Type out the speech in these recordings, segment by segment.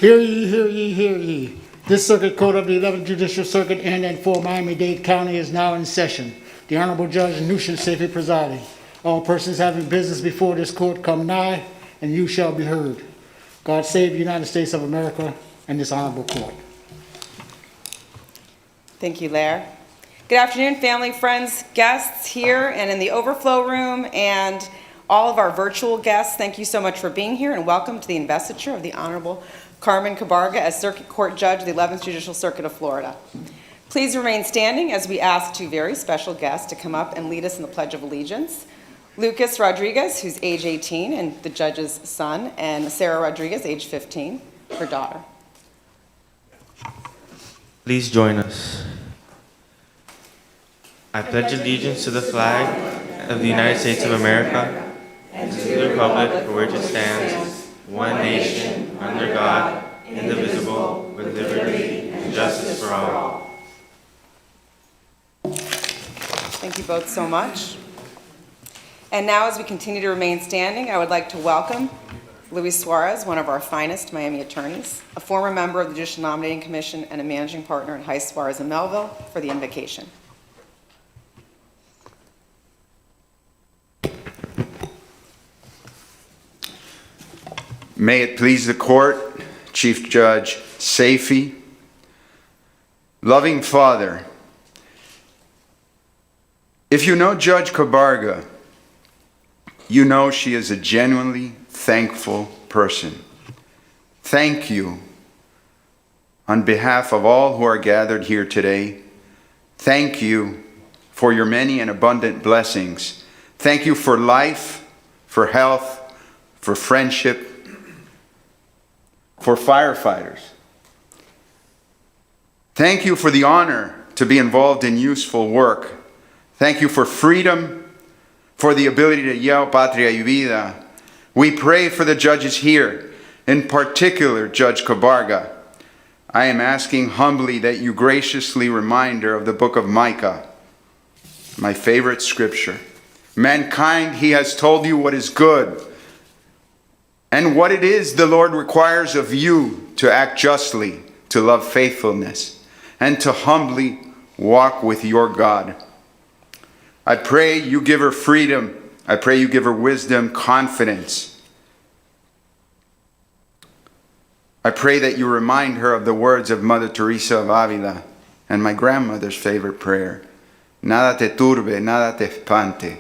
Hear ye, hear ye, hear ye. This Circuit Court of the 11th Judicial Circuit in and for Miami-Dade County is now in session. The Honorable Judge Nushin Safety presiding. All persons having business before this court come nigh, and you shall be heard. God save the United States of America and this honorable court. Thank you, Lair. Good afternoon, family, friends, guests here and in the overflow room, and all of our virtual guests. Thank you so much for being here, and welcome to the investiture of the Honorable Carmen Cabarga as Circuit Court Judge of the 11th Judicial Circuit of Florida. Please remain standing as we ask two very special guests to come up and lead us in the Pledge of Allegiance. Lucas Rodriguez, who's age 18 and the judge's son, and Sarah Rodriguez, age 15, her daughter. Please join us. I pledge allegiance to the flag of the United States of America and to the republic for which it stands, one nation, under God, indivisible, with liberty and justice for all. Thank you both so much. And now, as we continue to remain standing, I would like to welcome Luis Suarez, one of our finest Miami attorneys, a former member of the Judicial Nominating Commission and a managing partner at Heiss Suarez in Melville, for the invocation. May it please the court, Chief Judge Safety. Loving Father, if you know Judge Cabarga, you know she is a genuinely thankful person. Thank you on behalf of all who are gathered here today. Thank you for your many and abundant blessings. Thank you for life, for health, for friendship, for firefighters. Thank you for the honor to be involved in useful work. Thank you for freedom, for the ability to yell Patria y Vida. We pray for the judges here, in particular Judge Cabarga. I am asking humbly that you graciously remind her of the book of Micah, my favorite scripture. Mankind, he has told you what is good, and what it is the Lord requires of you: to act justly, to love faithfulness, and to humbly walk with your God. I pray you give her freedom. I pray you give her wisdom, confidence. I pray that you remind her of the words of Mother Teresa of Avila and my grandmother's favorite prayer: Nada te turbe, nada te espante.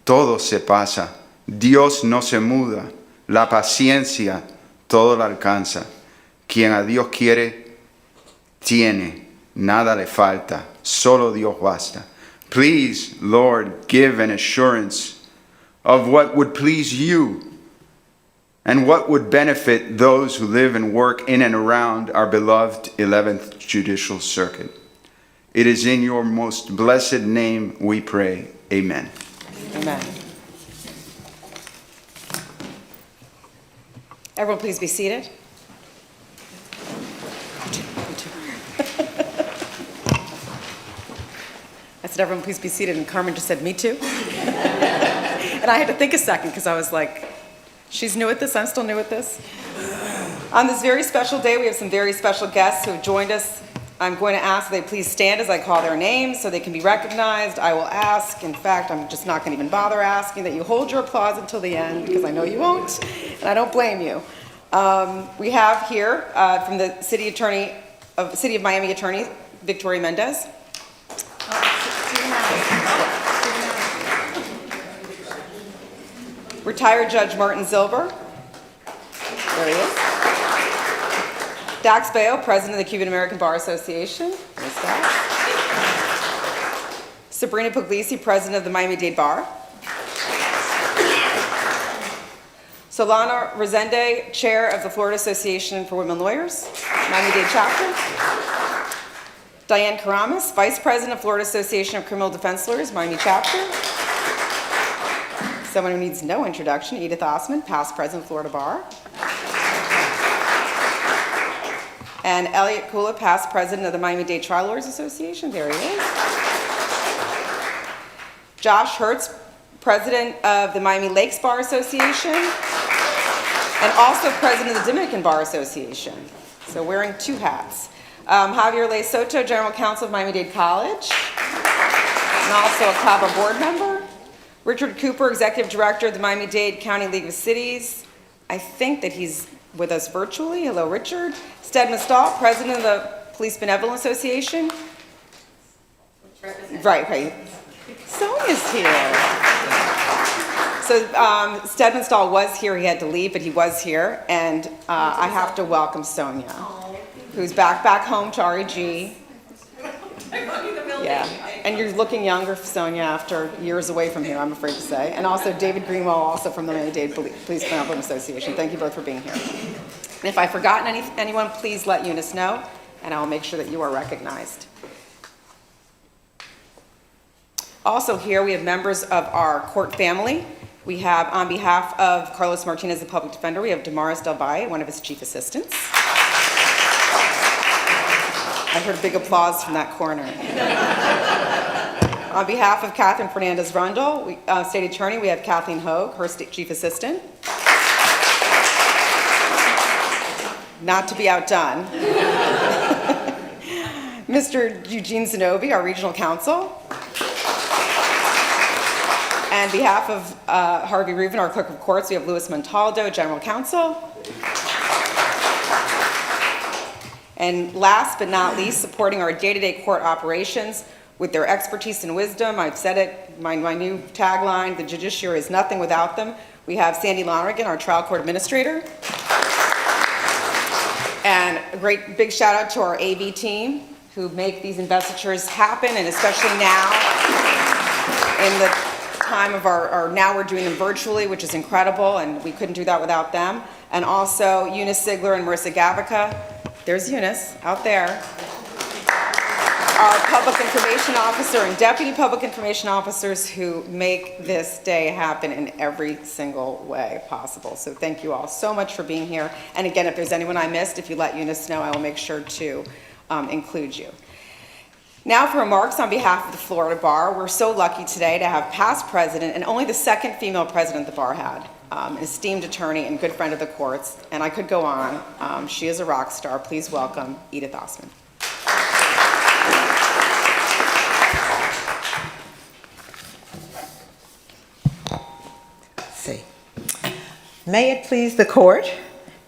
Todo se pasa. Dios no se muda. La paciencia todo la alcanza. Quien a Dios quiere, tiene. Nada le falta. Solo Dios basta. Please, Lord, give an assurance of what would please you and what would benefit those who live and work in and around our beloved 11th Judicial Circuit. It is in your most blessed name we pray. Amen. Amen. Everyone please be seated. I said, everyone please be seated, and Carmen just said, me too. And I had to think a second because I was like, she's new at this, I'm still new at this. On this very special day, we have some very special guests who have joined us. I'm going to ask that they please stand as I call their names so they can be recognized. I will ask, in fact, I'm just not going to even bother asking, that you hold your applause until the end because I know you won't, and I don't blame you. We have here from the City of Miami Attorney, Victoria Mendez. Retired Judge Martin Zilber. There he is. Dax Bayo, President of the Cuban American Bar Association. There's Dax. Sabrina Puglisi, President of the Miami-Dade Bar. Solana Resende, Chair of the Florida Association for Women Lawyers, Miami-Dade Chapter. Diane Karamis, Vice President of Florida Association of Criminal Defense Lawyers, Miami Chapter. Someone who needs no introduction, Edith Osman, Past President, Florida Bar. And Elliot Kula, Past President of the Miami-Dade Trial Lawyers Association. There he is. Josh Hertz, President of the Miami Lakes Bar Association, and also President of the Dominican Bar Association. So wearing two hats. Javier Le Soto, General Counsel of Miami-Dade College, and also a CABA board member. Richard Cooper, Executive Director of the Miami-Dade County League of Cities. I think that he's with us virtually. Hello, Richard. Stead Mistal, President of the Police Benevolent Association. Right. Sonia's here. So Stead Mistal was here. He had to leave, but he was here. And I have to welcome Sonia, who's back home to REG. Yeah, and you're looking younger, Sonia, after years away from here, I'm afraid to say. And also David Greenwell, also from the Miami-Dade Police Benevolent Association. Thank you both for being here. And if I've forgotten anyone, please let Eunice know, and I'll make sure that you are recognized. Also here, we have members of our court family. We have, on behalf of Carlos Martinez, the public defender, we have Damaris Del Valle, one of his chief assistants. I heard big applause from that corner. On behalf of Catherine Fernandez Rundle, State Attorney, we have Kathleen Hogue, her Chief Assistant. Not to be outdone. Mr. Eugene Zenobi, our Regional Counsel. And on behalf of Harvey Rubin, our Clerk of Courts, we have Luis Montaldo, General Counsel. And last but not least, supporting our day-to-day court operations with their expertise and wisdom. I've said it, my new tagline, the judiciary is nothing without them. We have Sandy Lonergan, our trial court administrator. And a great big shout out to our AV team who make these investitures happen, and especially now in the time of now we're doing them virtually, which is incredible, and we couldn't do that without them. And also Eunice Sigler and Marissa Gavica. There's Eunice out there. Our public information officer and deputy public information officers who make this day happen in every single way possible. So thank you all so much for being here. And again, if there's anyone I missed, if you let Eunice know, I will make sure to include you. Now for remarks on behalf of the Florida Bar. We're so lucky today to have past president and only the second female president the bar had. An esteemed attorney and good friend of the courts, and I could go on. She is a rock star. Please welcome Edith Osman. May it please the court,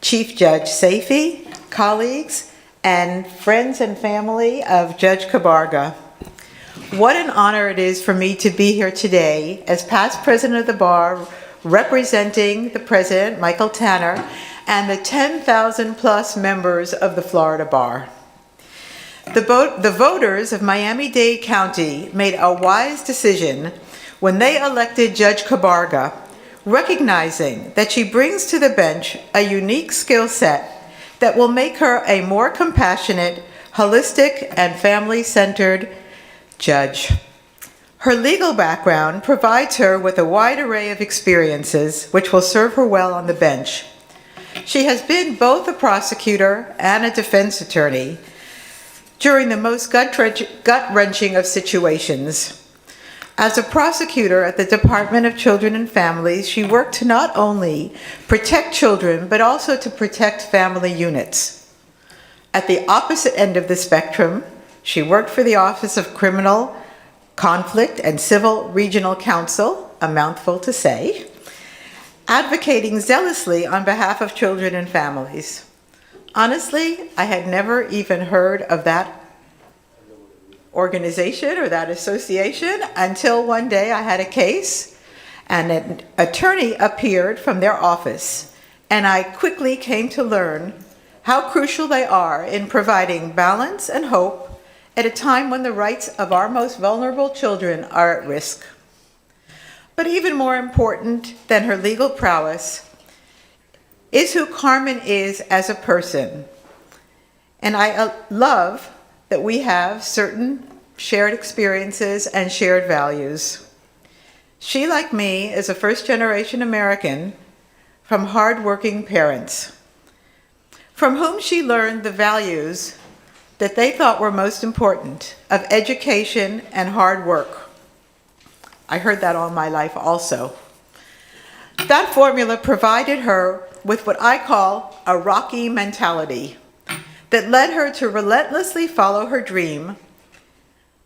Chief Judge Saifi, colleagues, and friends and family of Judge Cabarga. What an honor it is for me to be here today as past president of the bar, representing the president, Michael Tanner, and the 10,000 plus members of the Florida Bar. The voters of Miami-Dade County made a wise decision when they elected Judge Cabarga, recognizing that she brings to the bench a unique skill set that will make her a more compassionate, holistic, and family-centered judge. Her legal background provides her with a wide array of experiences which will serve her well on the bench. She has been both a prosecutor and a defense attorney during the most gut-wrenching of situations. As a prosecutor at the Department of Children and Families, she worked to not only protect children, but also to protect family units. At the opposite end of the spectrum, she worked for the Office of Criminal Conflict and Civil Regional Counsel, a mouthful to say, advocating zealously on behalf of children and families. Honestly, I had never even heard of that organization or that association until one day I had a case and an attorney appeared from their office, and I quickly came to learn how crucial they are in providing balance and hope at a time when the rights of our most vulnerable children are at risk. But even more important than her legal prowess is who Carmen is as a person. And I love that we have certain shared experiences and shared values. She, like me, is a first-generation American from hard-working parents, from whom she learned the values that they thought were most important of education and hard work. I heard that all my life also. That formula provided her with what I call a Rocky mentality that led her to relentlessly follow her dream,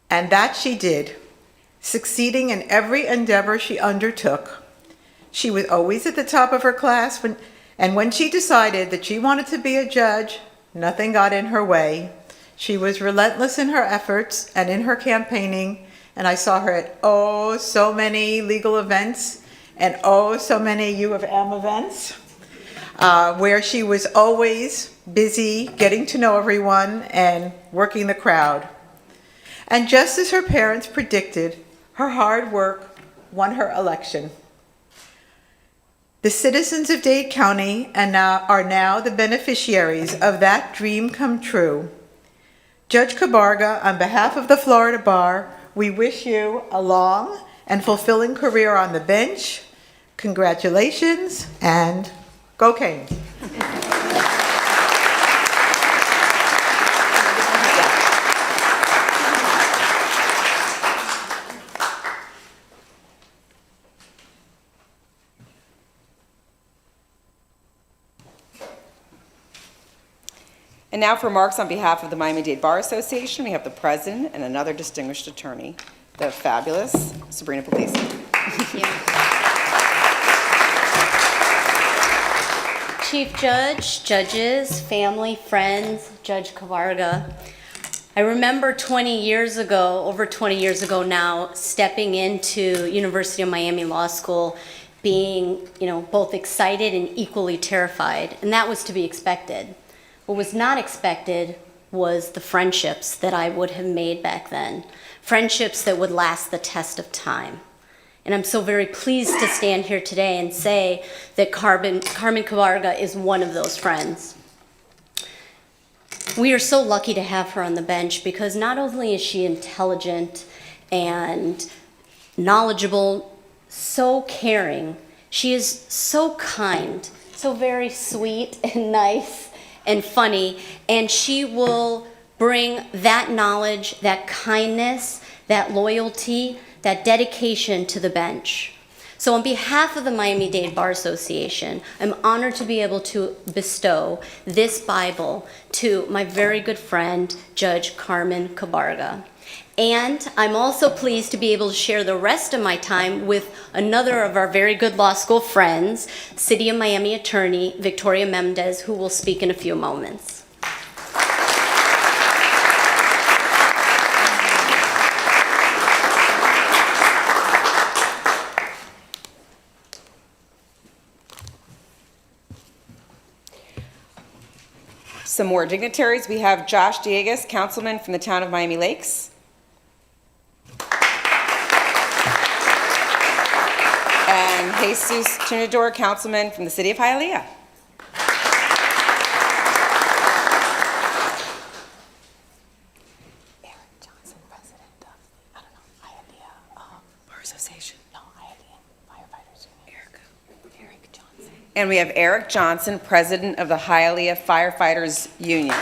and that she did, succeeding in every endeavor she undertook. She was always at the top of her class, and when she decided that she wanted to be a judge, nothing got in her way. She was relentless in her efforts and in her campaigning, and I saw her at so many legal events and so many U of M events, where she was always busy getting to know everyone and working the crowd. And just as her parents predicted, her hard work won her election. The citizens of Dade County are now the beneficiaries of that dream come true. Judge Cabarga, on behalf of the Florida Bar, we wish you a long and fulfilling career on the bench. Congratulations, and go Canes. And now for remarks on behalf of the Miami-Dade Bar Association, we have the president and another distinguished attorney, the fabulous Sabrina Puglisi. Thank you. Chief Judge, judges, family, friends, Judge Cabarga. I remember 20 years ago, over 20 years ago now, stepping into University of Miami Law School, being, both excited and equally terrified, and that was to be expected. What was not expected was the friendships that I would have made back then, friendships that would last the test of time. And I'm so very pleased to stand here today and say that Carmen Cabarga is one of those friends. We are so lucky to have her on the bench because not only is she intelligent and knowledgeable, so caring, she is so kind, so very sweet and nice and funny, and she will bring that knowledge, that kindness, that loyalty, that dedication to the bench. So on behalf of the Miami-Dade Bar Association, I'm honored to be able to bestow this Bible to my very good friend, Judge Carmen Cabarga. And I'm also pleased to be able to share the rest of my time with another of our very good law school friends, City of Miami attorney Victoria Mendez, who will speak in a few moments. All some more dignitaries. We have Josh Diegas, councilman from the town of Miami Lakes. And Jesus Trinidor, councilman from the city of Hialeah. Eric Johnson, president of, I don't know, Hialeah Bar Association. No, Hialeah Firefighters Union. Eric Johnson. And we have Eric Johnson, president of the Hialeah Firefighters Union.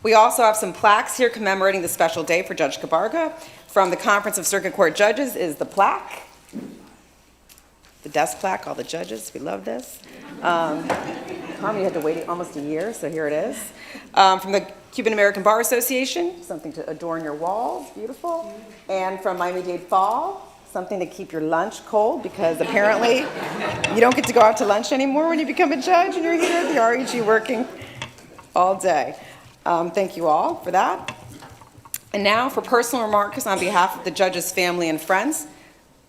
We also have some plaques here commemorating the special day for Judge Cabarga. From the Conference of Circuit Court Judges is the plaque. The desk plaque, all the judges, we love this. Carmen, you had to wait almost a year, so here it is. From the Cuban American Bar Association, something to adorn your walls, beautiful. And from Miami-Dade Fall, something to keep your lunch cold, because apparently you don't get to go out to lunch anymore when you become a judge and you're here at the REG working all day. Thank you all for that. And now for personal remarks on behalf of the judge's family and friends,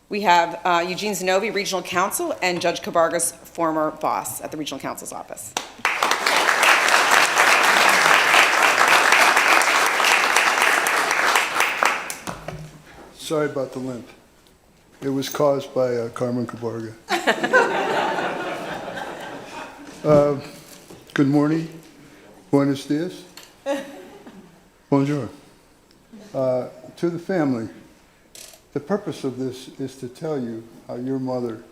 we have Eugene Zanobi, Regional Counsel, and Judge Cabarga's former boss at the Regional Counsel's office. Sorry about the limp. It was caused by Carmen Cabarga. Good morning. Buenos dias. Bonjour. To the family, the purpose of this is to tell you how your mother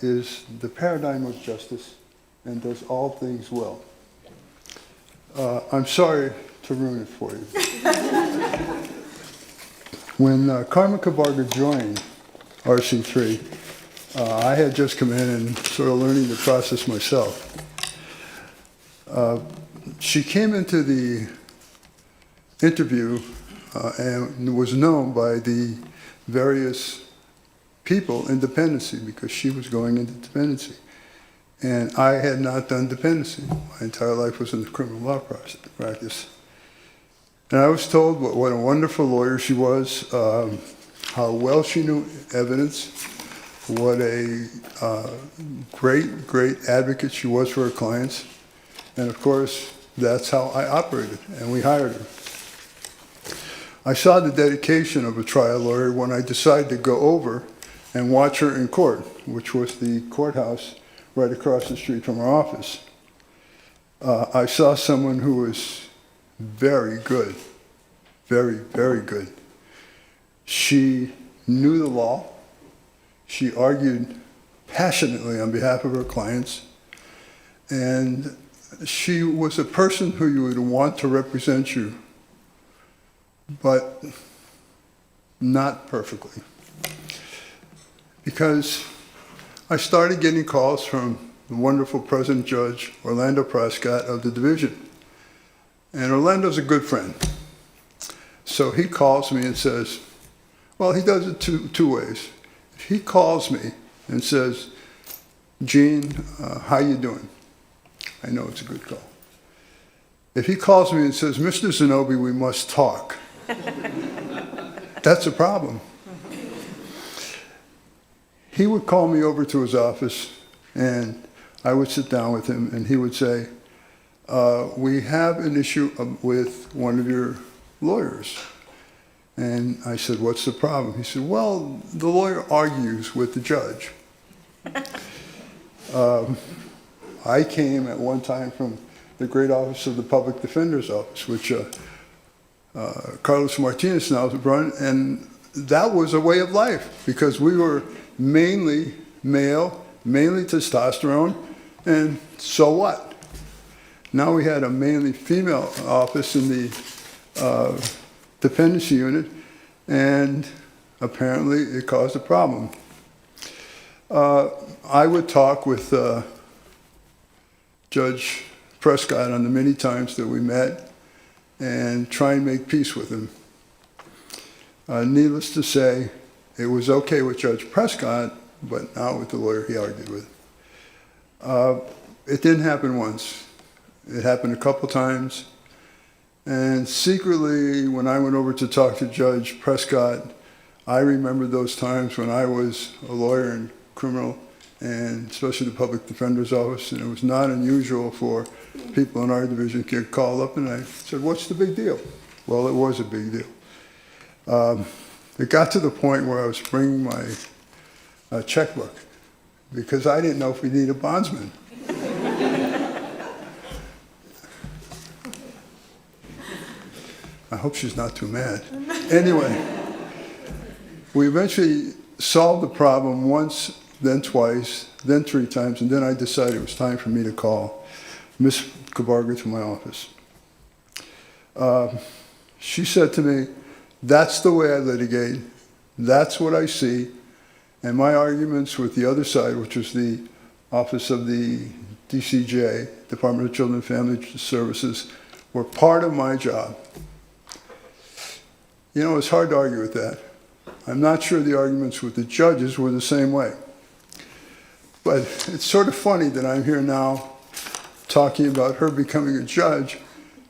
is the paradigm of justice and does all things well. I'm sorry to ruin it for you. When Carmen Cabarga joined RC3, I had just come in and sort of learning the process myself. She came into the interview and was known by the various people in dependency because she was going into dependency. And I had not done dependency. My entire life was in the criminal law practice. And I was told what a wonderful lawyer she was, how well she knew evidence, what a great, great advocate she was for her clients. And of course, that's how I operated, and we hired her. I saw the dedication of a trial lawyer when I decided to go over and watch her in court, which was the courthouse right across the street from our office. I saw someone who was very good, very, very good. She knew the law. She argued passionately on behalf of her clients. And she was a person who you would want to represent you, but not perfectly. Because I started getting calls from the wonderful President Judge Orlando Prescott of the division. And Orlando's a good friend. So he calls me and says, well, he does it two ways. He calls me and says, Gene, how you doing? I know it's a good call. If he calls me and says, Mr. Zanobi, we must talk, that's a problem. He would call me over to his office, and I would sit down with him, and he would say, we have an issue with one of your lawyers. And I said, what's the problem? He said, well, the lawyer argues with the judge. I came at one time from the great office of the Public Defender's Office, which Carlos Martinez now run, and that was a way of life because we were mainly male, mainly testosterone, and so what? Now we had a mainly female office in the dependency unit, and apparently it caused a problem. I would talk with Judge Prescott on the many times that we met and try and make peace with him. Needless to say, it was okay with Judge Prescott, but not with the lawyer he argued with. It didn't happen once. It happened a couple times. And secretly, when I went over to talk to Judge Prescott, I remembered those times when I was a lawyer and criminal, and especially the public defender's office, and it was not unusual for people in our division to get called up, and I said, what's the big deal? Well, it was a big deal. It got to the point where I was bringing my checkbook, because I didn't know if we need a bondsman. I hope she's not too mad. Anyway, we eventually solved the problem once, then twice, then 3 times, and then I decided it was time for me to call Miss Cabarga to my office. She said to me, that's the way I litigate, that's what I see, and my arguments with the other side, which was the Office of the DCJ, Department of Children and Family Services, were part of my job. You know, it's hard to argue with that. I'm not sure the arguments with the judges were the same way. But it's sort of funny that I'm here now talking about her becoming a judge,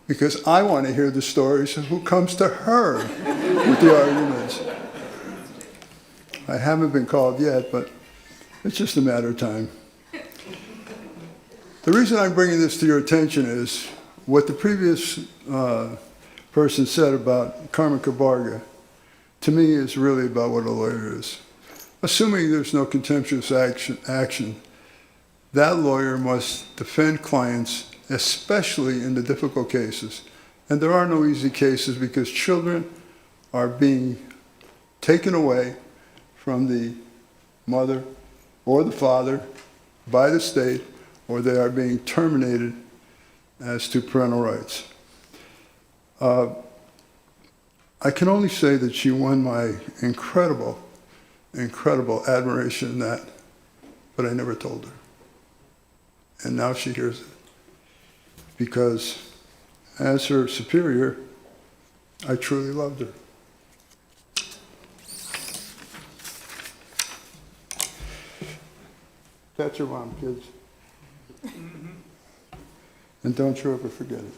because I want to hear the stories of who comes to her with the arguments. I haven't been called yet, but it's just a matter of time. The reason I'm bringing this to your attention is what the previous person said about Carmen Cabarga, to me is really about what a lawyer is. Assuming there's no contemptuous action, that lawyer must defend clients, especially in the difficult cases. And there are no easy cases, because children are being taken away from the mother or the father by the state, or they are being terminated as to parental rights. I can only say that she won my incredible admiration in that, but I never told her. And now she hears it. Because as her superior, I truly loved her. That's your mom, kids. And don't you ever forget it.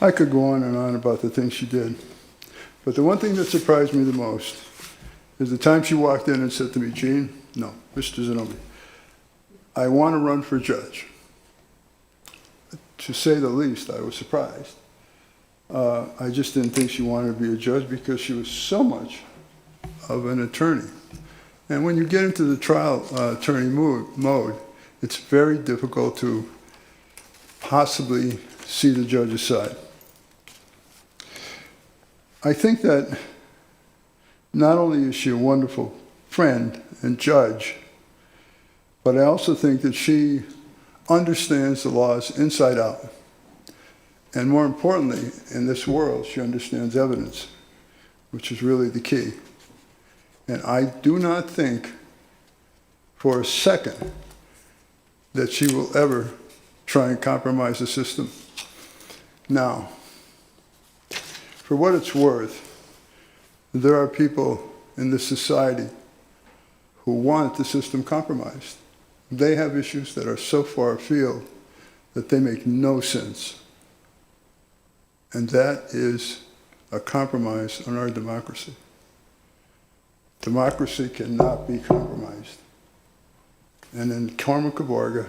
I could go on and on about the things she did, but the one thing that surprised me the most is the time she walked in and said to me, Gene, no, Mr. Zenobbi, I want to run for judge. To say the least, I was surprised. I just didn't think she wanted to be a judge, because she was so much of an attorney. And when you get into the trial attorney mode, it's very difficult to possibly see the judge's side. I think that not only is she a wonderful friend and judge, but I also think that she understands the laws inside out. And more importantly, in this world, she understands evidence, which is really the key. And I do not think for a second that she will ever try and compromise the system. Now, for what it's worth, there are people in this society who want the system compromised. They have issues that are so far afield that they make no sense. And that is a compromise on our democracy. Democracy cannot be compromised. And in Carmen Cabarga,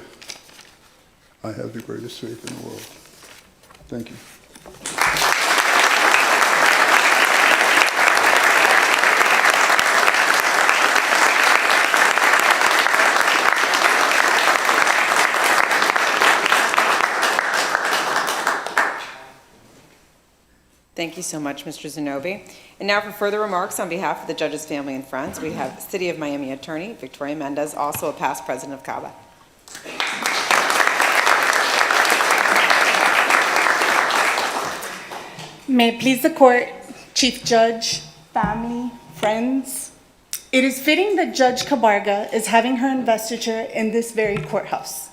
I have the greatest faith in the world. Thank you. Thank you so much, Mr. Zenobbi. And now for further remarks on behalf of the judge's family and friends, we have City of Miami Attorney Victoria Mendez, also a past president of CABA. May it please the court, Chief Judge, family, friends. It is fitting that Judge Cabarga is having her investiture in this very courthouse.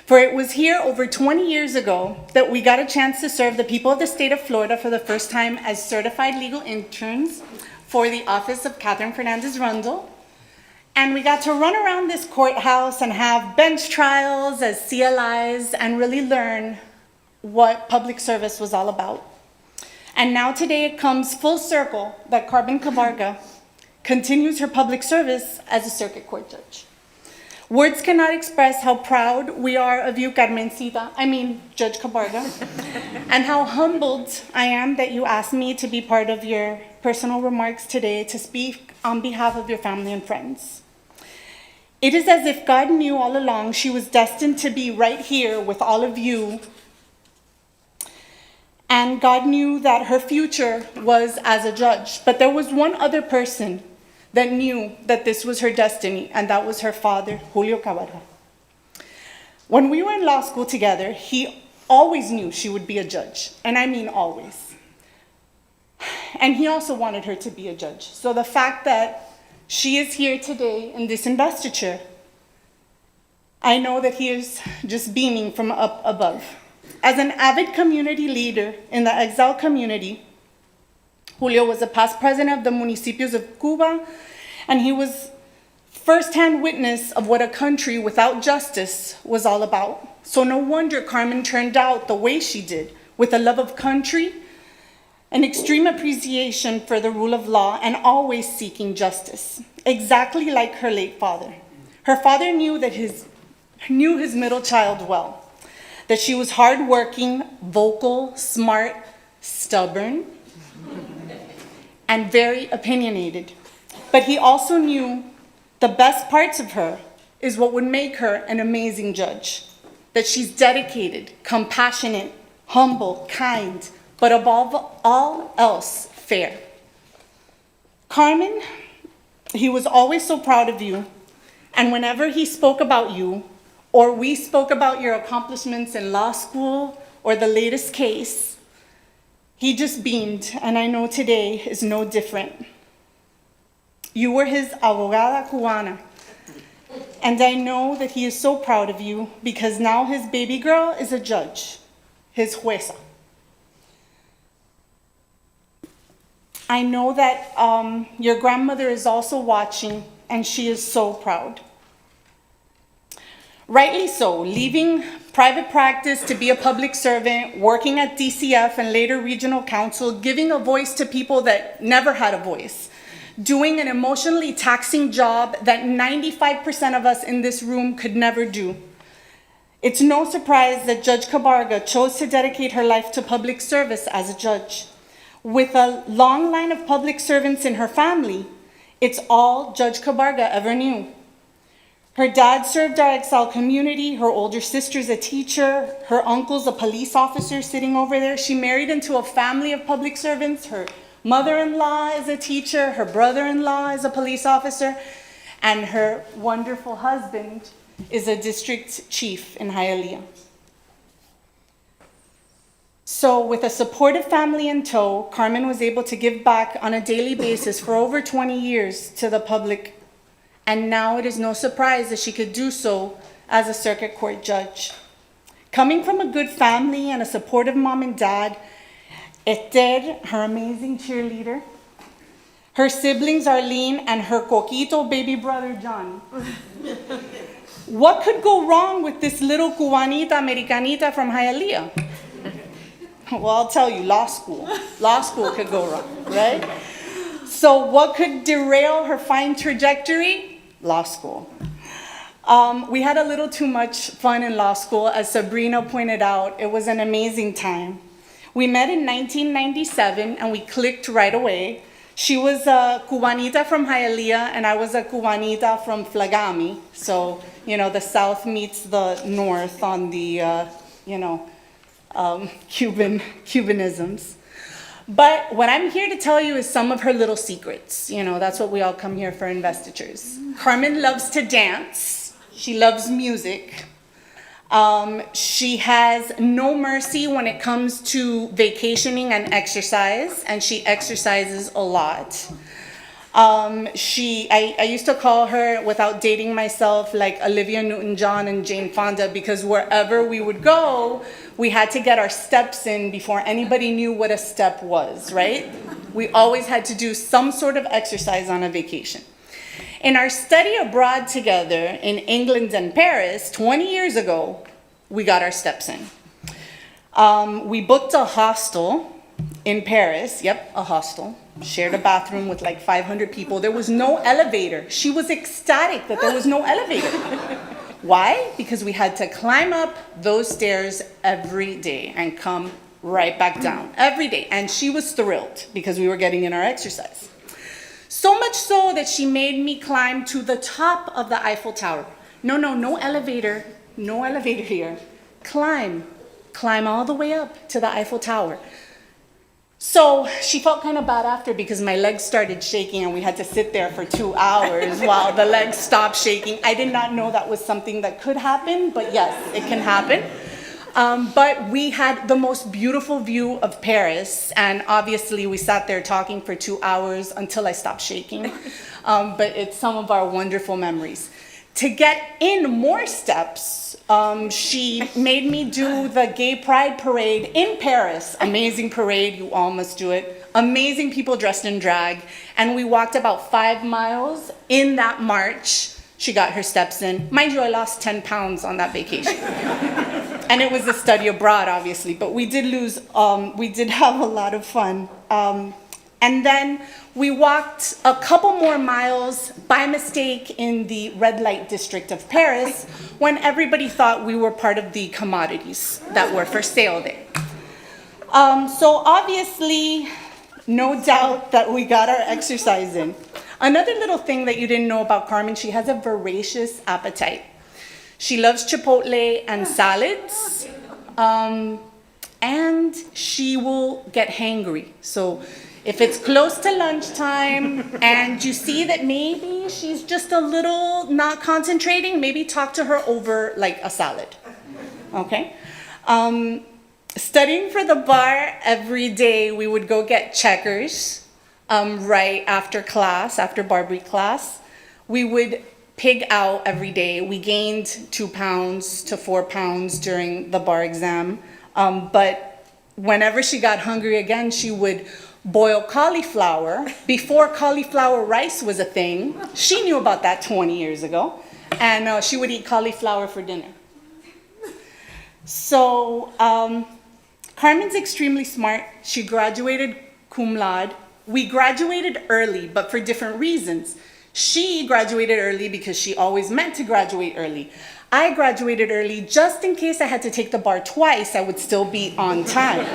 For it was here over 20 years ago that we got a chance to serve the people of the state of Florida for the first time as certified legal interns for the office of Catherine Fernandez Rundle. And we got to run around this courthouse and have bench trials as CLIs and really learn what public service was all about. And now today it comes full circle that Carmen Cabarga continues her public service as a circuit court judge. Words cannot express how proud we are of you, Judge Cabarga, and how humbled I am that you asked me to be part of your personal remarks today to speak on behalf of your family and friends. It is as if God knew all along she was destined to be right here with all of you, and God knew that her future was as a judge. But there was one other person that knew that this was her destiny, and that was her father, Julio Cabarga. When we were in law school together, he always knew she would be a judge, and I mean always. And he also wanted her to be a judge. So the fact that she is here today in this investiture, I know that he is just beaming from up above. As an avid community leader in the exile community, Julio was a past president of the Municipios of Cuba, and he was firsthand witness of what a country without justice was all about. So no wonder Carmen turned out the way she did, with a love of country, an extreme appreciation for the rule of law, and always seeking justice, exactly like her late father. Her father knew his middle child well, that she was hardworking, vocal, smart, stubborn, and very opinionated. But he also knew the best parts of her is what would make her an amazing judge, that she's dedicated, compassionate, humble, kind, but above all else, fair. Carmen, he was always so proud of you, and whenever he spoke about you, or we spoke about your accomplishments in law school or the latest case, he just beamed, and I know today is no different. You were his abogada cubana, and I know that he is so proud of you because now his baby girl is a judge, his jueza. I know that your grandmother is also watching, and she is so proud. Rightly so, leaving private practice to be a public servant, working at DCF and later regional council, giving a voice to people that never had a voice, doing an emotionally taxing job that 95% of us in this room could never do. It's no surprise that Judge Cabarga chose to dedicate her life to public service as a judge. With a long line of public servants in her family, it's all Judge Cabarga ever knew. Her dad served our exile community, her older sister's a teacher, her uncle's a police officer sitting over there. She married into a family of public servants. Her mother-in-law is a teacher, her brother-in-law is a police officer, and her wonderful husband is a district chief in Hialeah. So with a supportive family in tow, Carmen was able to give back on a daily basis for over 20 years to the public. And now it is no surprise that she could do so as a circuit court judge. Coming from a good family and a supportive mom and dad, Esther, her amazing cheerleader, her siblings Arlene, and her coquito baby brother John. What could go wrong with this little Cubanita Americanita from Hialeah? Well, I'll tell you, law school. Law school could go wrong, right? So what could derail her fine trajectory? Law school. We had a little too much fun in law school, as Sabrina pointed out. It was an amazing time. We met in 1997 and we clicked right away. She was a Cubanita from Hialeah and I was a Cubanita from Flagami. So, the South meets the North on the, Cubanisms. But what I'm here to tell you is some of her little secrets. That's what we all come here for, investitures. Carmen loves to dance. She loves music. She has no mercy when it comes to vacationing and exercise, and she exercises a lot. I used to call her, without dating myself, like Olivia Newton-John and Jane Fonda, because wherever we would go, we had to get our steps in before anybody knew what a step was, right? We always had to do some sort of exercise on a vacation. In our study abroad together in England and Paris, 20 years ago, we got our steps in. We booked a hostel in Paris, a hostel. shared a bathroom with like 500 people. There was no elevator. She was ecstatic that there was no elevator. Why? Because we had to climb up those stairs every day and come right back down every day. And she was thrilled because we were getting in our exercise. So much so that she made me climb to the top of the Eiffel Tower. No elevator. No elevator here. Climb all the way up to the Eiffel Tower. So she felt kind of bad after because my legs started shaking and we had to sit there for 2 hours while the legs stopped shaking. I did not know that was something that could happen, but yes, it can happen. But we had the most beautiful view of Paris, and obviously we sat there talking for 2 hours until I stopped shaking. But it's some of our wonderful memories. To get in more steps, she made me do the Gay Pride Parade in Paris. Amazing parade, you all must do it. Amazing people dressed in drag. And we walked about 5 miles in that march. She got her steps in. Mind you, I lost 10 pounds on that vacation. And it was a study abroad, obviously, but we did have a lot of fun. And then we walked a couple more miles by mistake in the red light district of Paris when everybody thought we were part of the commodities that were for sale there. So obviously, no doubt that we got our exercise in. Another little thing that you didn't know about Carmen, she has a voracious appetite. She loves Chipotle and salads, and she will get hangry. So if it's close to lunchtime and you see that maybe she's just a little not concentrating, maybe talk to her over like a salad, okay? Studying for the bar every day, we would go get checkers right after class, after Barbary class. We would pig out every day. We gained 2 pounds to 4 pounds during the bar exam. But whenever she got hungry again, she would boil cauliflower before cauliflower rice was a thing. She knew about that 20 years ago. And she would eat cauliflower for dinner. So Carmen's extremely smart. She graduated cum laude. We graduated early, but for different reasons. She graduated early because she always meant to graduate early. I graduated early just in case I had to take the bar twice, I would still be on time.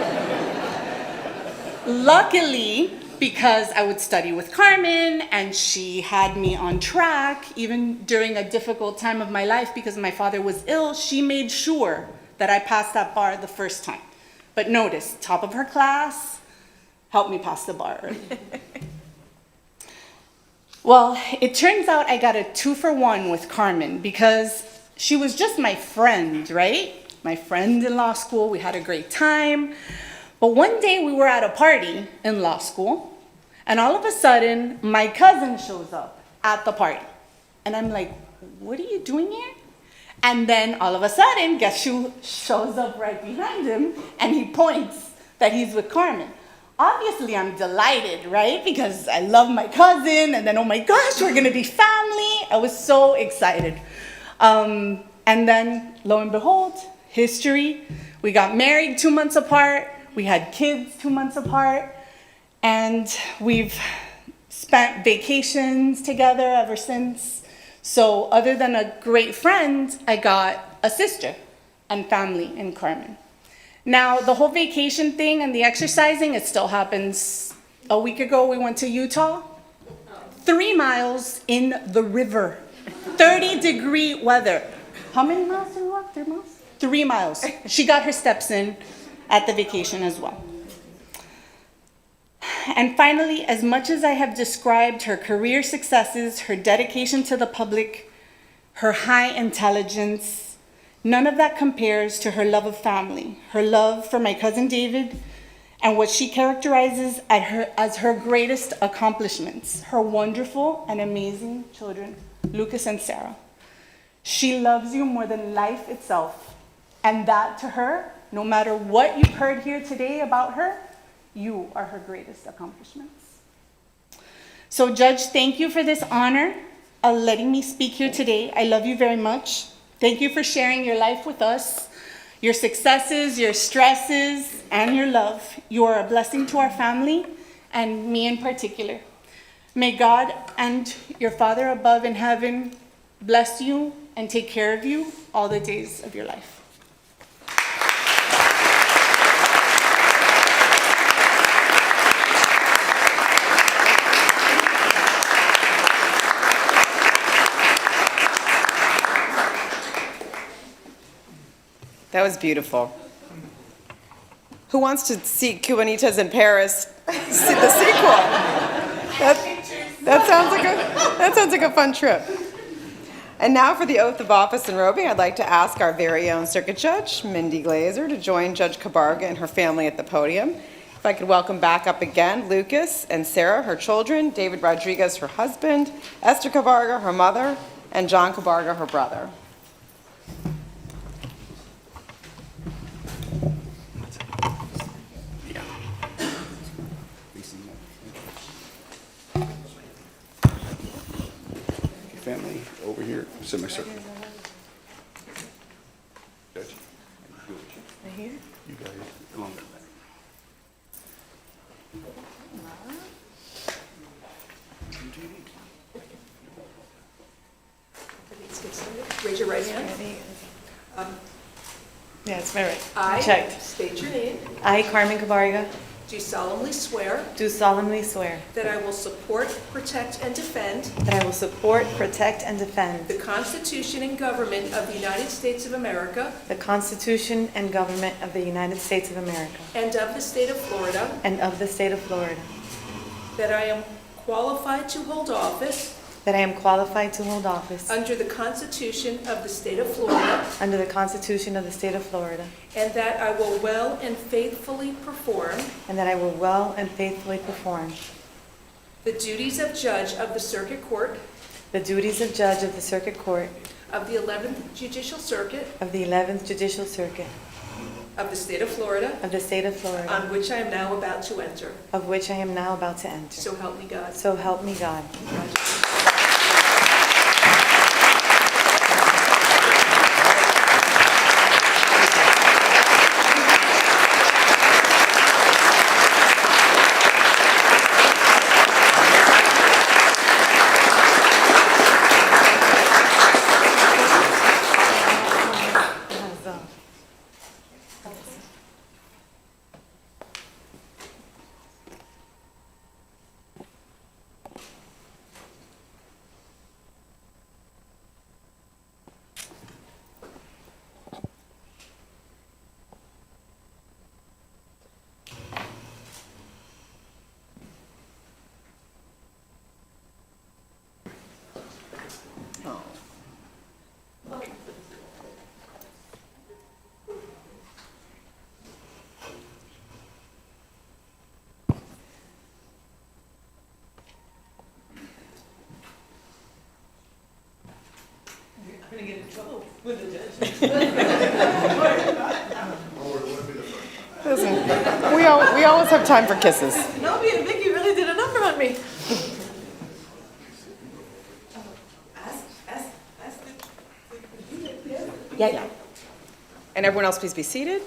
Luckily, because I would study with Carmen and she had me on track, even during a difficult time of my life because my father was ill, she made sure that I passed that bar the first time. But notice, top of her class, helped me pass the bar early. Well, it turns out I got a 2-for-1 with Carmen because she was just my friend, right? My friend in law school, we had a great time. But one day we were at a party in law school, and all of a sudden, my cousin shows up at the party. And I'm like, what are you doing here? And then all of a sudden, guess who shows up right behind him, and he points that he's with Carmen. Obviously, I'm delighted, right? Because I love my cousin, and then, oh my gosh, we're gonna be family. I was so excited. And then, lo and behold, history. We got married 2 months apart. We had kids 2 months apart. And we've spent vacations together ever since. So other than a great friend, I got a sister and family in Carmen. Now, the whole vacation thing and the exercising, it still happens. A week ago, we went to Utah. 3 miles in the river. 30-degree weather. How many miles did we walk? 3 miles? 3 miles. She got her steps in at the vacation as well. And finally, as much as I have described her career successes, her dedication to the public, her high intelligence, none of that compares to her love of family, her love for my cousin David, and what she characterizes as her greatest accomplishments, her wonderful and amazing children, Lucas and Sarah. She loves you more than life itself, and that to her, no matter what you've heard here today about her, you are her greatest accomplishments. So, Judge, thank you for this honor of letting me speak here today. I love you very much. Thank you for sharing your life with us, your successes, your stresses, and your love. You are a blessing to our family, and me in particular. May God and your Father above in heaven bless you and take care of you all the days of your life. That was beautiful. Who wants to see Cubanitas in Paris? See the sequel. That sounds like a fun trip. And now for the oath of office and robing, I'd like to ask our very own Circuit Judge, Mindy Glazer, to join Judge Cabarga and her family at the podium. If I could welcome back up again Lucas and Sarah, her children, David Rodriguez, her husband, Esther Cabarga, her mother, and John Cabarga, her brother. Family over here, semicircle. Judge, Right here? you got it along that back. Raise your right hand. Yeah, it's my right. I Checked. state your name. I, Carmen Cabarga, Do solemnly swear do solemnly swear that I will support, protect, and defend that I will support, protect, and defend the Constitution and government of the United States of America the Constitution and government of the United States of America and of the state of Florida, and of the state of Florida, that I am qualified to hold office that I am qualified to hold office under the Constitution of the state of Florida, under the Constitution of the state of Florida, and that I will well and faithfully perform and that I will well and faithfully perform the duties of judge of the Circuit Court the duties of judge of the Circuit Court of the 11th Judicial Circuit of the 11th Judicial Circuit of the state of Florida, of the state of Florida, on which I am now about to enter. of which I am now about to enter. So help me God. So help me God. Listen, we always have time for kisses. Nobby and Vicky really did a number on me. Yeah. And everyone else, please be seated.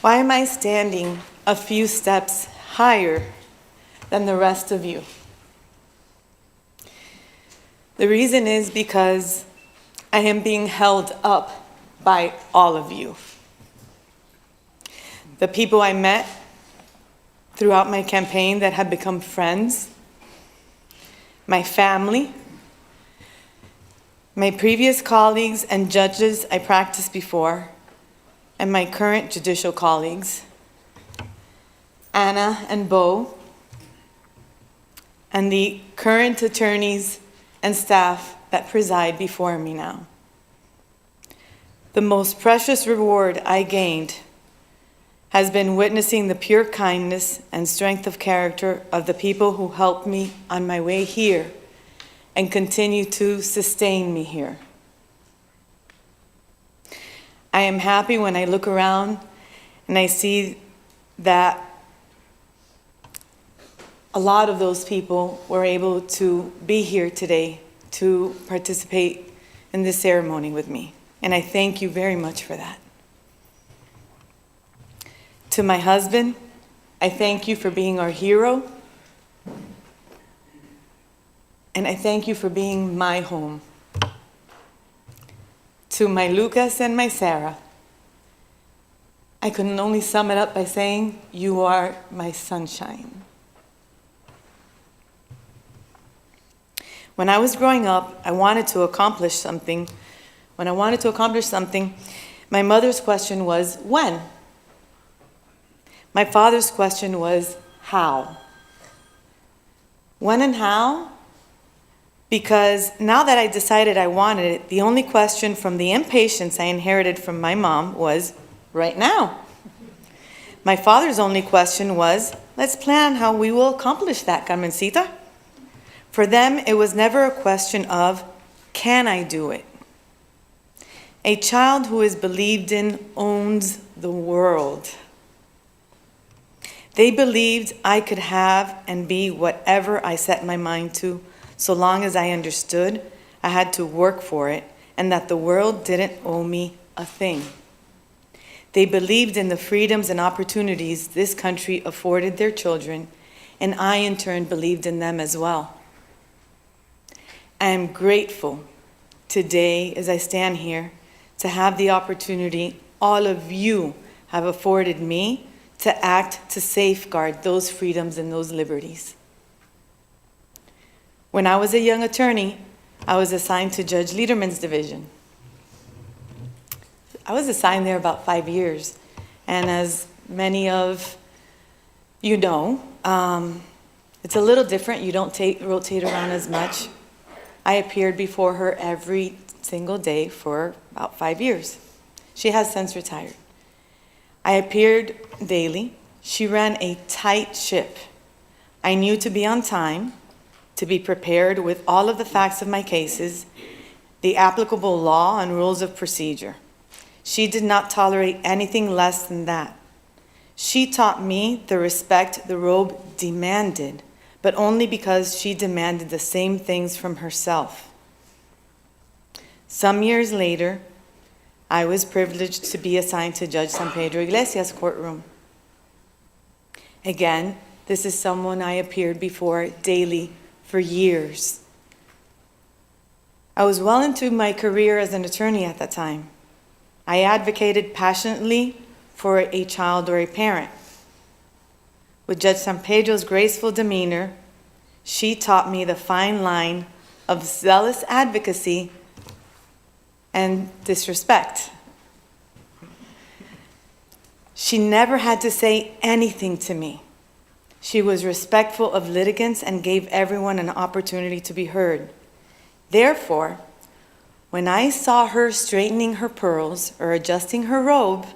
Why am I standing a few steps higher than the rest of you? The reason is because I am being held up by all of you. The people I met throughout my campaign that have become friends, my family, my previous colleagues and judges I practiced before, and my current judicial colleagues, Anna and Bo, and the current attorneys and staff that preside before me now. The most precious reward I gained has been witnessing the pure kindness and strength of character of the people who helped me on my way here and continue to sustain me here. I am happy when I look around and I see that a lot of those people were able to be here today to participate in this ceremony with me. And I thank you very much for that. To my husband, I thank you for being our hero. And I thank you for being my home. To my Lucas and my Sarah, I can only sum it up by saying, you are my sunshine. When I was growing up, I wanted to accomplish something. When I wanted to accomplish something, my mother's question was, when? My father's question was, how? When and how? Because now that I decided I wanted it, the only question from the impatience I inherited from my mom was, right now. My father's only question was, let's plan how we will accomplish that, Carmencita. For them, it was never a question of, can I do it? A child who is believed in owns the world. They believed I could have and be whatever I set my mind to, so long as I understood I had to work for it and that the world didn't owe me a thing. They believed in the freedoms and opportunities this country afforded their children, and I in turn believed in them as well. I am grateful today as I stand here to have the opportunity all of you have afforded me to act to safeguard those freedoms and those liberties. When I was a young attorney, I was assigned to Judge Liederman's division. I was assigned there about 5 years, and as many of you know, it's a little different. You don't rotate around as much. I appeared before her every single day for about 5 years. She has since retired. I appeared daily. She ran a tight ship. I knew to be on time, to be prepared with all of the facts of my cases, the applicable law and rules of procedure. She did not tolerate anything less than that. She taught me the respect the robe demanded, but only because she demanded the same things from herself. Some years later, I was privileged to be assigned to Judge San Pedro Iglesias' courtroom. Again, this is someone I appeared before daily for years. I was well into my career as an attorney at that time. I advocated passionately for a child or a parent. With Judge San Pedro's graceful demeanor, she taught me the fine line of zealous advocacy and disrespect. She never had to say anything to me. She was respectful of litigants and gave everyone an opportunity to be heard. Therefore, when I saw her straightening her pearls or adjusting her robe,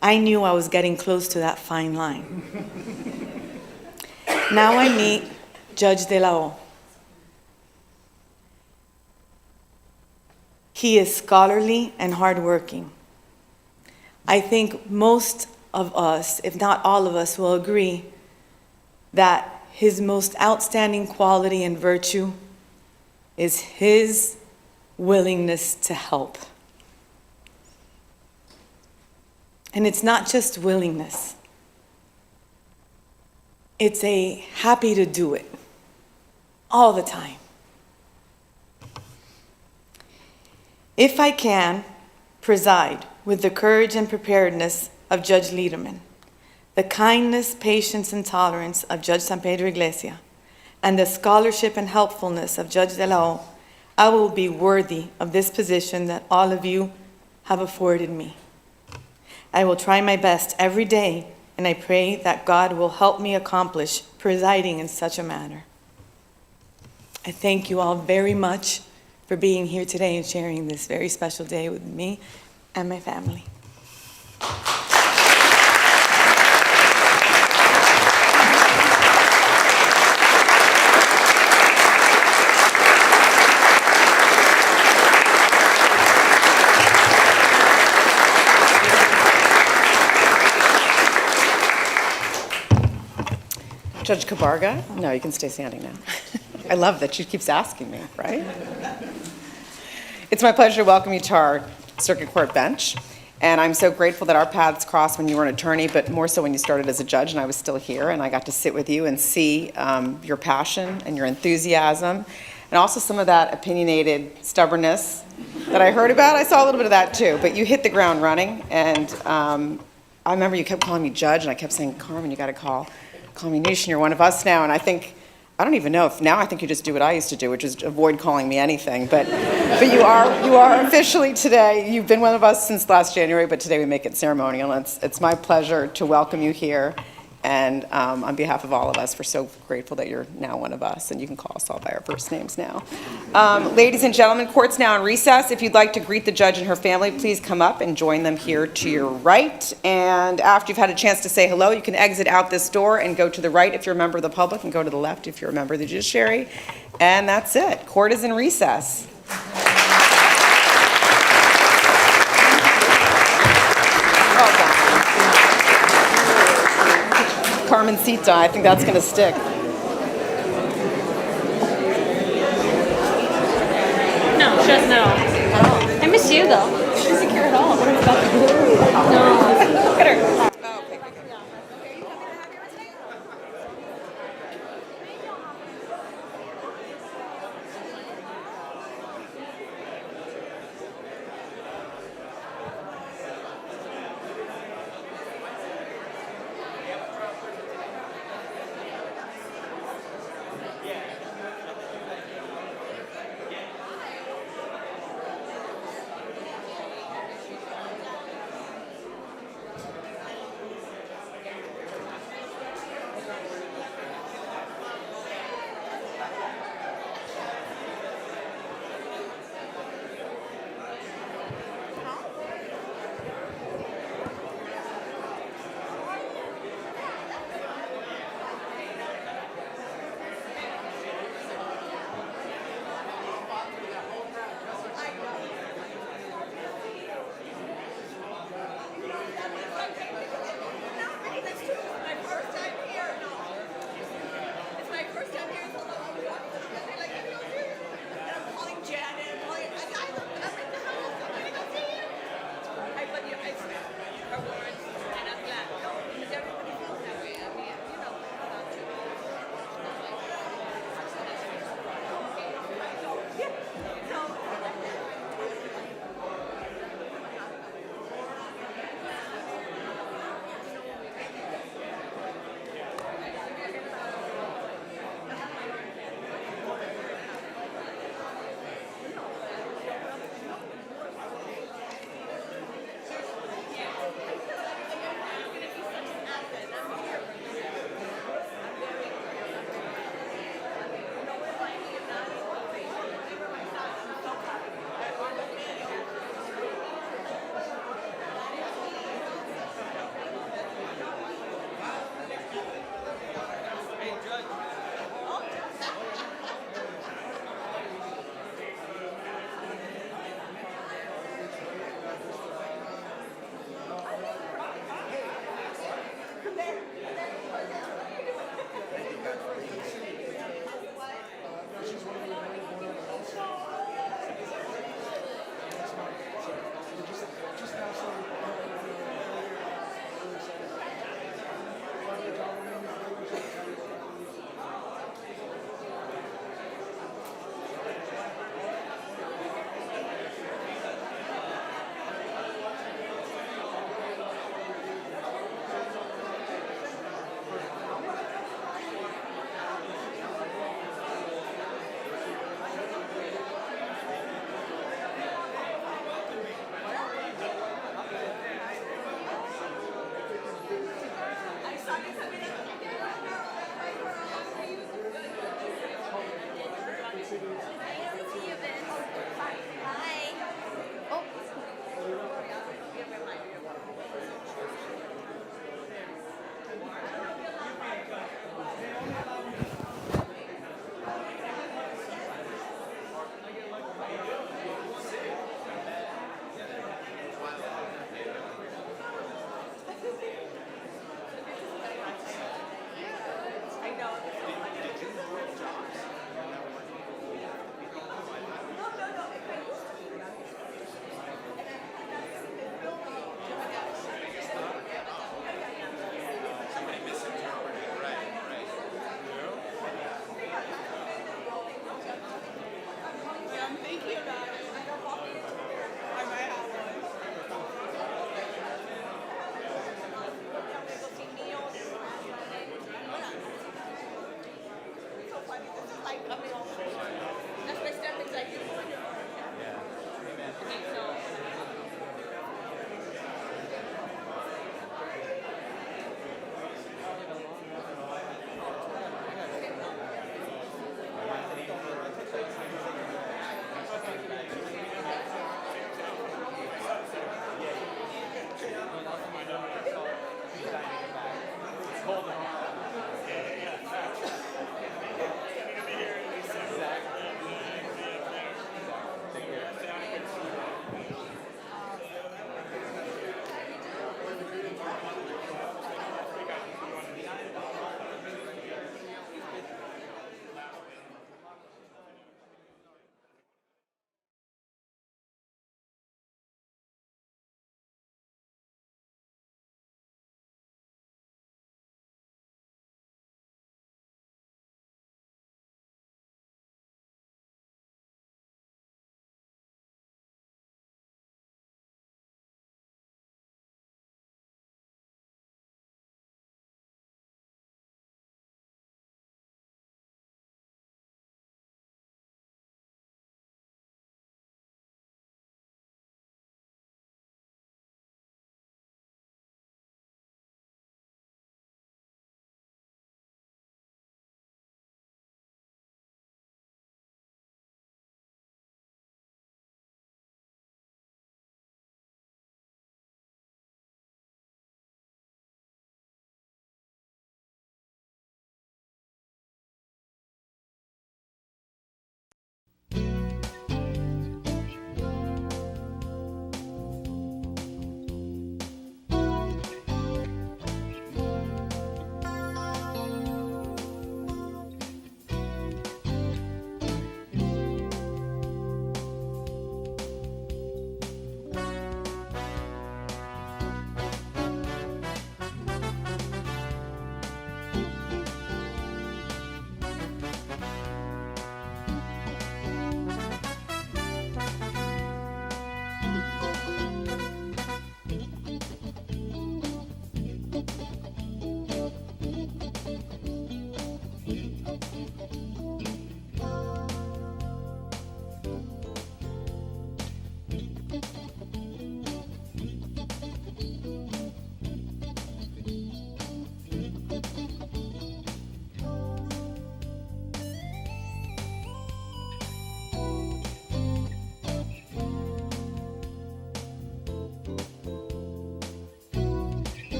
I knew I was getting close to that fine line. Now I meet Judge De La O. He is scholarly and hardworking. I think most of us, if not all of us, will agree that his most outstanding quality and virtue is his willingness to help. And it's not just willingness. It's a happy to do it all the time. If I can preside with the courage and preparedness of Judge Liederman, the kindness, patience, and tolerance of Judge San Pedro Iglesias, and the scholarship and helpfulness of Judge De La O, I will be worthy of this position that all of you have afforded me. I will try my best every day, and I pray that God will help me accomplish presiding in such a manner. I thank you all very much for being here today and sharing this very special day with me and my family. Judge Cabarga? No, you can stay standing now. I love that she keeps asking me, right? It's my pleasure to welcome you to our Circuit Court bench. And I'm so grateful that our paths crossed when you were an attorney, but more so when you started as a judge and I was still here, and I got to sit with you and see your passion and your enthusiasm, and also some of that opinionated stubbornness that I heard about. I saw a little bit of that too, but you hit the ground running, and I remember you kept calling me judge, and I kept saying, Carmen, you got to call me Nushin, you're one of us now, and I don't even know if now I think you just do what I used to do, which is avoid calling me anything. But you are officially today. You've been one of us since last January, but today we make it ceremonial. It's my pleasure to welcome you here. And on behalf of all of us, we're so grateful that you're now one of us, and you can call us all by our first names now. Ladies and gentlemen, court's now in recess. If you'd like to greet the judge and her family, please come up and join them here to your right. And after you've had a chance to say hello, you can exit out this door and go to the right if you're a member of the public, and go to the left if you're a member of the judiciary. And that's it. Court is in recess. Carmencita, I think that's going to stick. No, she doesn't know. I miss you though. She doesn't care at all what I'm about to do. No. Look at her.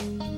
Thank you.